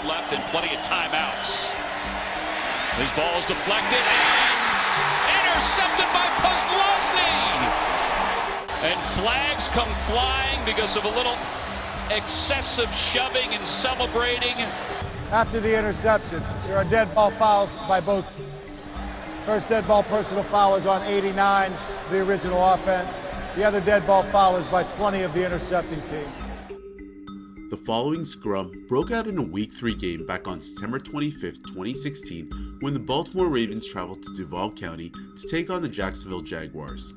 left and plenty of timeouts. His ball is deflected and intercepted by Posluszny. And flags come flying because of a little excessive shoving and celebrating. After the interception, there are dead ball fouls by both. First dead ball personal foul is on 89, the original offense. The other dead ball foul is by 20 of the intercepting team. The following scrum broke out in a Week 3 game back on September 25, 2016, when the Baltimore Ravens traveled to Duval County to take on the Jacksonville Jaguars.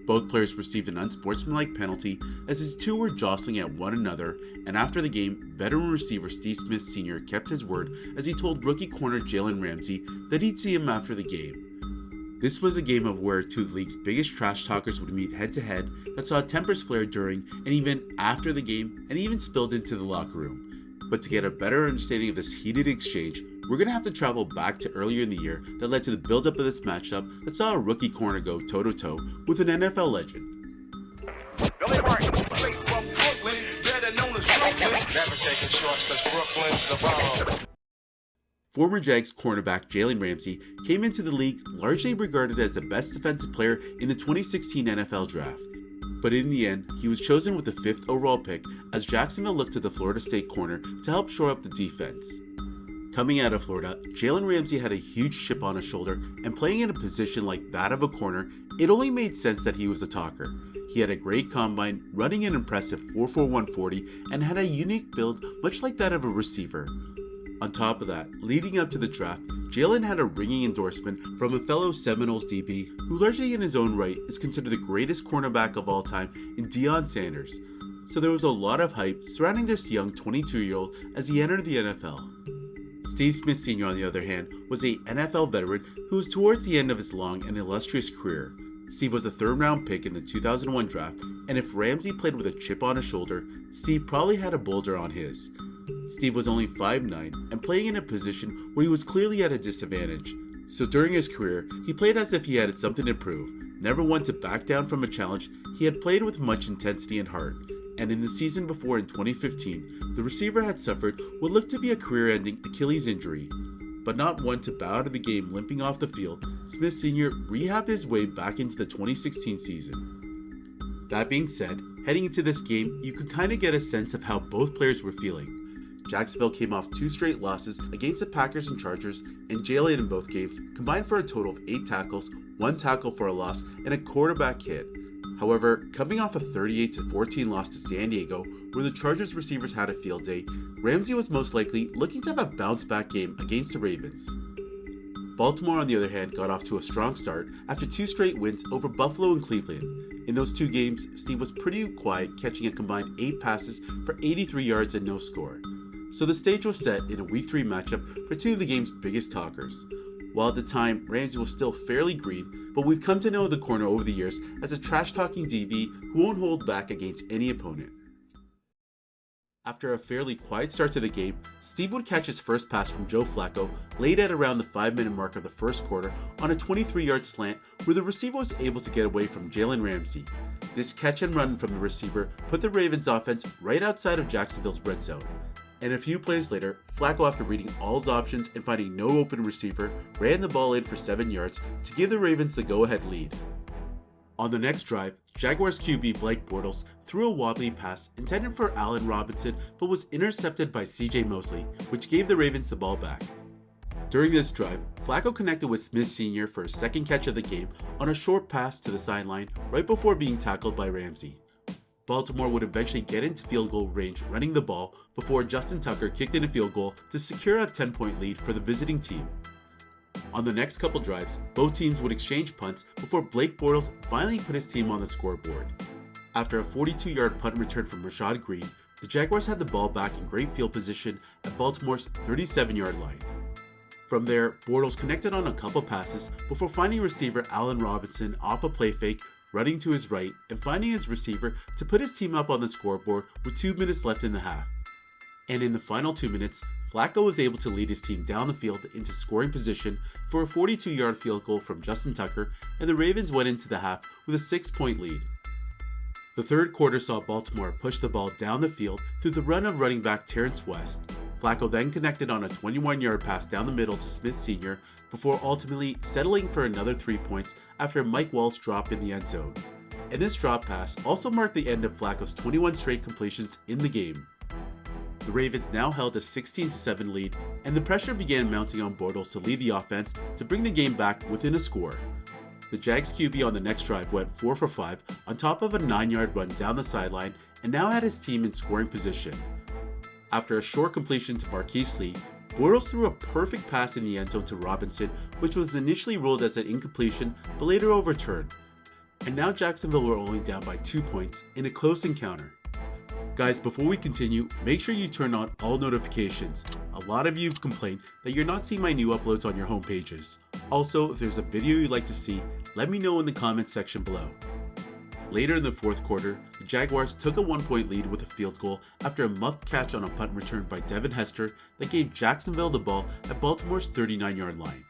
Both players received an unsportsmanlike penalty as the two were jostling at one another, and after the game, veteran receiver Steve Smith Sr. kept his word as he told rookie corner Jalen Ramsey that he'd see him after the game. This was a game of where two of the league's biggest trash talkers would meet head to head that saw tempers flare during and even after the game and even spilled into the locker room. But to get a better understanding of this heated exchange, we're going to have to travel back to earlier in the year that led to the build-up of this matchup that saw a rookie corner go toe-to-toe with an NFL legend. Billy Martin, straight from Brooklyn, better known as Brooklyn. Never taking shorts because Brooklyn's the borough. Former Jags cornerback Jalen Ramsey came into the league largely regarded as the best defensive player in the 2016 NFL Draft. But in the end, he was chosen with the 5th overall pick as Jacksonville looked to the Florida State corner to help shore up the defense. Coming out of Florida, Jalen Ramsey had a huge chip on his shoulder, and playing in a position like that of a corner, it only made sense that he was a talker. He had a great combine, running an impressive 4.41 140, and had a unique build much like that of a receiver. On top of that, leading up to the draft, Jalen had a ringing endorsement from a fellow Seminoles DB who largely in his own right is considered the greatest cornerback of all time in Deion Sanders. So there was a lot of hype surrounding this young 22-year-old as he entered the NFL. Steve Smith Sr., on the other hand, was an NFL veteran who was towards the end of his long and illustrious career. Steve was a 3rd-round pick in the 2001 draft, and if Ramsey played with a chip on his shoulder, Steve probably had a boulder on his. Steve was only 5'9" and playing in a position where he was clearly at a disadvantage. So during his career, he played as if he had something to prove. Never one to back down from a challenge, he had played with much intensity and heart. And in the season before in 2015, the receiver had suffered what looked to be a career-ending Achilles injury. But not one to bow out of the game limping off the field, Smith Sr. rehabbed his way back into the 2016 season. That being said, heading into this game, you could kind of get a sense of how both players were feeling. Jacksonville came off 2 straight losses against the Packers and Chargers, and Jalen in both games combined for a total of 8 tackles, 1 tackle for a loss, and a quarterback hit. However, coming off a 38-14 loss to San Diego, where the Chargers receivers had a field day, Ramsey was most likely looking to have a bounce-back game against the Ravens. Baltimore, on the other hand, got off to a strong start after 2 straight wins over Buffalo and Cleveland. In those 2 games, Steve was pretty quiet, catching a combined 8 passes for 83 yards and no score. So the stage was set in a Week 3 matchup for 2 of the game's biggest talkers. While at the time, Ramsey was still fairly green, but we've come to know the corner over the years as a trash-talking DB who won't hold back against any opponent. After a fairly quiet start to the game, Steve would catch his first pass from Joe Flacco late at around the 5-minute mark of the first quarter on a 23-yard slant where the receiver was able to get away from Jalen Ramsey. This catch and run from the receiver put the Ravens offense right outside of Jacksonville's red zone. And a few plays later, Flacco, after reading all his options and finding no open receiver, ran the ball in for 7 yards to give the Ravens the go-ahead lead. On the next drive, Jaguars QB Blake Bortles threw a wobbly pass intended for Allen Robinson but was intercepted by CJ Mosley, which gave the Ravens the ball back. During this drive, Flacco connected with Smith Sr. for his second catch of the game on a short pass to the sideline right before being tackled by Ramsey. Baltimore would eventually get into field goal range running the ball before Justin Tucker kicked in a field goal to secure a 10-point lead for the visiting team. On the next couple drives, both teams would exchange punts before Blake Bortles finally put his team on the scoreboard. After a 42-yard punt return from Rashad Green, the Jaguars had the ball back in great field position at Baltimore's 37-yard line. From there, Bortles connected on a couple passes before finding receiver Allen Robinson off a play fake, running to his right, and finding his receiver to put his team up on the scoreboard with 2 minutes left in the half. And in the final 2 minutes, Flacco was able to lead his team down the field into scoring position for a 42-yard field goal from Justin Tucker, and the Ravens went into the half with a 6-point lead. The third quarter saw Baltimore push the ball down the field through the run of running back Terrence West. Flacco then connected on a 21-yard pass down the middle to Smith Sr. before ultimately settling for another 3 points after a Mike Walsh drop in the end zone. And this drop pass also marked the end of Flacco's 21 straight completions in the game. The Ravens now held a 16-7 lead, and the pressure began mounting on Bortles to lead the offense to bring the game back within a score. The Jags QB on the next drive went 4 for 5 on top of a 9-yard run down the sideline and now had his team in scoring position. After a short completion to Marquise Lee, Bortles threw a perfect pass in the end zone to Robinson, which was initially ruled as an incompletion but later overturned. And now Jacksonville were only down by 2 points in a close encounter. Guys, before we continue, make sure you turn on all notifications. A lot of you have complained that you're not seeing my new uploads on your home pages. Also, if there's a video you'd like to see, let me know in the comments section below. Later in the fourth quarter, the Jaguars took a 1-point lead with a field goal after a muffed catch on a punt return by Devin Hester that gave Jacksonville the ball at Baltimore's 39-yard line.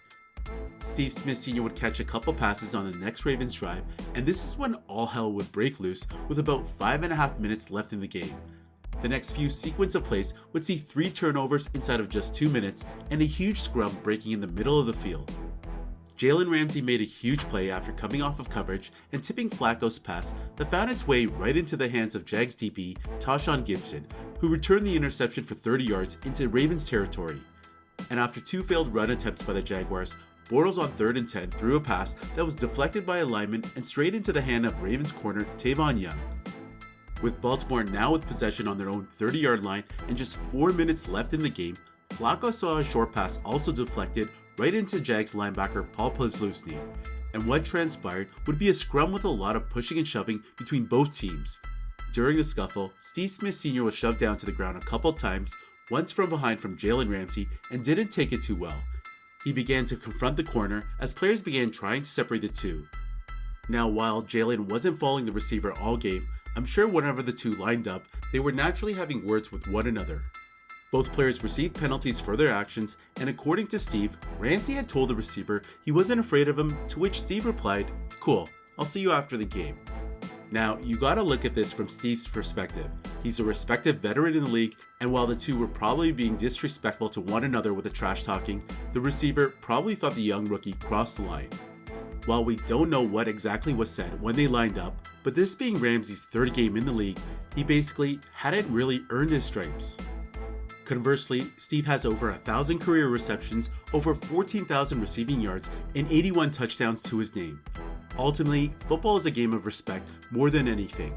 Steve Smith Sr. would catch a couple passes on the next Ravens drive, and this is when all hell would break loose with about 5.5 minutes left in the game. The next few sequence of plays would see 3 turnovers inside of just 2 minutes and a huge scrum breaking in the middle of the field. Jalen Ramsey made a huge play after coming off of coverage and tipping Flacco's pass that found its way right into the hands of Jags DB Tashawn Gibson, who returned the interception for 30 yards into Ravens territory. And after 2 failed run attempts by the Jaguars, Bortles on 3rd and 10 threw a pass that was deflected by a lineman and straight into the hand of Ravens corner Tavon Young. With Baltimore now with possession on their own 30-yard line and just 4 minutes left in the game, Flacco saw a short pass also deflected right into Jags linebacker Paul Posluszny, and what transpired would be a scrum with a lot of pushing and shoving between both teams. During the scuffle, Steve Smith Sr. was shoved down to the ground a couple times, once from behind from Jalen Ramsey, and didn't take it too well. He began to confront the corner as players began trying to separate the two. Now, while Jalen wasn't following the receiver all game, I'm sure whenever the two lined up, they were naturally having words with one another. Both players received penalties for their actions, and according to Steve, Ramsey had told the receiver he wasn't afraid of him, to which Steve replied, "Cool, I'll see you after the game." Now, you gotta look at this from Steve's perspective. He's a respected veteran in the league, and while the two were probably being disrespectful to one another with the trash talking, the receiver probably thought the young rookie crossed the line. While we don't know what exactly was said when they lined up, but this being Ramsey's 3rd game in the league, he basically hadn't really earned his stripes. Conversely, Steve has over 1,000 career receptions, over 14,000 receiving yards, and 81 touchdowns to his name. Ultimately, football is a game of respect more than anything.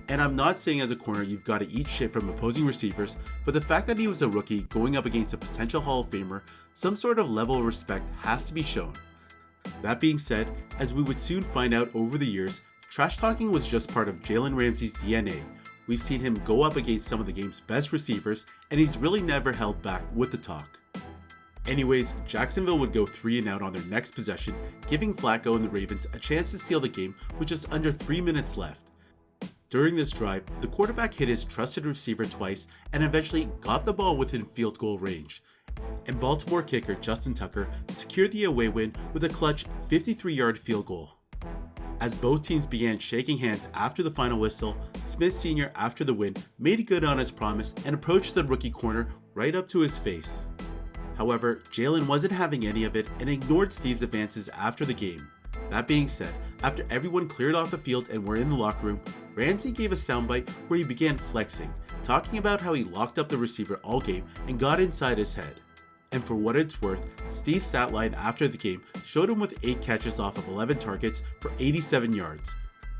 And I'm not saying as a corner you've got to eat shit from opposing receivers, but the fact that he was a rookie going up against a potential Hall of Famer, some sort of level of respect has to be shown. That being said, as we would soon find out over the years, trash talking was just part of Jalen Ramsey's DNA. We've seen him go up against some of the game's best receivers, and he's really never held back with the talk. Anyways, Jacksonville would go 3 and out on their next possession, giving Flacco and the Ravens a chance to steal the game with just under 3 minutes left. During this drive, the quarterback hit his trusted receiver twice and eventually got the ball within field goal range. And Baltimore kicker Justin Tucker secured the away win with a clutch 53-yard field goal. As both teams began shaking hands after the final whistle, Smith Sr. after the win made good on his promise and approached the rookie corner right up to his face. However, Jalen wasn't having any of it and ignored Steve's advances after the game. That being said, after everyone cleared off the field and were in the locker room, Ramsey gave a soundbite where he began flexing, talking about how he locked up the receiver all game and got inside his head. And for what it's worth, Steve's stat line after the game showed him with 8 catches off of 11 targets for 87 yards.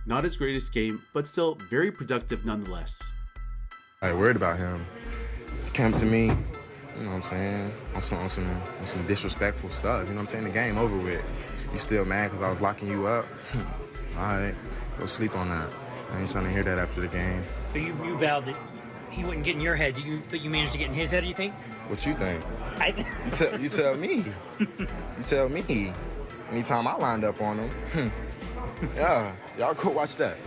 Not his greatest game, but still very productive nonetheless. I worried about him. He came to me, you know what I'm saying, on some disrespectful stuff. You know what I'm saying? The game over with. You still mad because I was locking you up? All right, go sleep on that. I ain't trying to hear that after the game. So you vowed that he wouldn't get in your head, but you managed to get in his head, you think? What you think? You tell me. You tell me. Anytime I lined up on him. Yeah, y'all go watch that.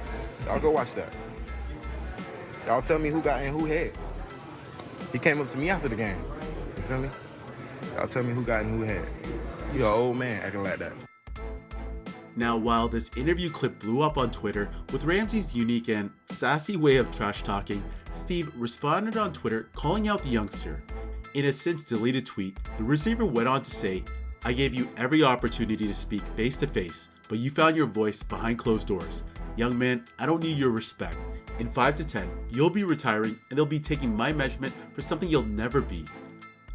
Y'all go watch that. Y'all tell me who got in who head. He came up to me after the game. You feel me? Y'all tell me who got in who head. You an old man acting like that. Now, while this interview clip blew up on Twitter with Ramsey's unique and sassy way of trash talking, Steve responded on Twitter calling out the youngster. In a since deleted tweet, the receiver went on to say, "I gave you every opportunity to speak face to face, but you found your voice behind closed doors. Young man, I don't need your respect. In 5 to 10, you'll be retiring and they'll be taking my measurement for something you'll never be."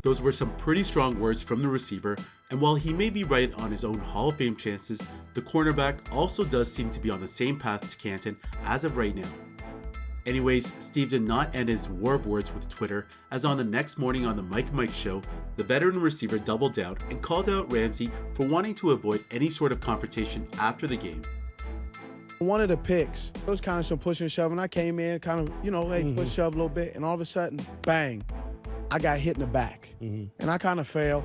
Those were some pretty strong words from the receiver, and while he may be right on his own Hall of Fame chances, the cornerback also does seem to be on the same path to Canton as of right now. Anyways, Steve did not end his war of words with Twitter, as on the next morning on the Mike show, the veteran receiver doubled down and called out Ramsey for wanting to avoid any sort of confrontation after the game. One of the picks, it was kind of some pushing and shoving. I came in kind of, hey, push, shove a little bit, and all of a sudden, bang, I got hit in the back. And I kind of fell.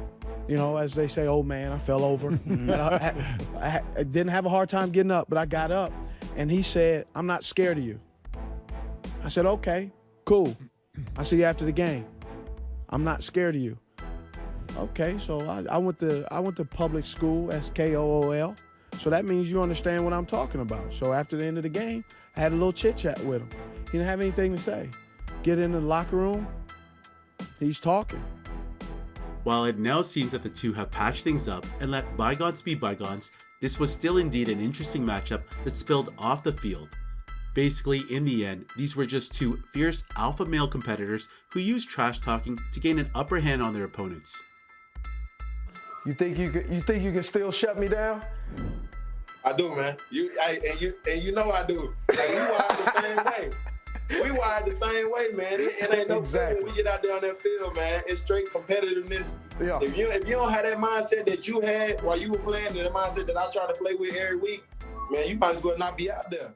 As they say, old man, I fell over. But I didn't have a hard time getting up, but I got up. And he said, "I'm not scared of you." I said, "Okay, cool. I'll see you after the game. I'm not scared of you." Okay, so I went to public school, SKOOL. So that means you understand what I'm talking about. So after the end of the game, I had a little chit-chat with him. He didn't have anything to say. Get in the locker room, he's talking. While it now seems that the two have patched things up and let bygones be bygones, this was still indeed an interesting matchup that spilled off the field. Basically, in the end, these were just two fierce alpha male competitors who used trash talking to gain an upper hand on their opponents. You think you can still shut me down? I do, man. You know I do. Like, we wired the same way. We wired the same way, man. It ain't no Exactly. when we get out there on that field, man. It's straight competitiveness. Yeah. If you don't have that mindset that you had while you were playing, the mindset that I try to play with every week, man, you might as well not be out there.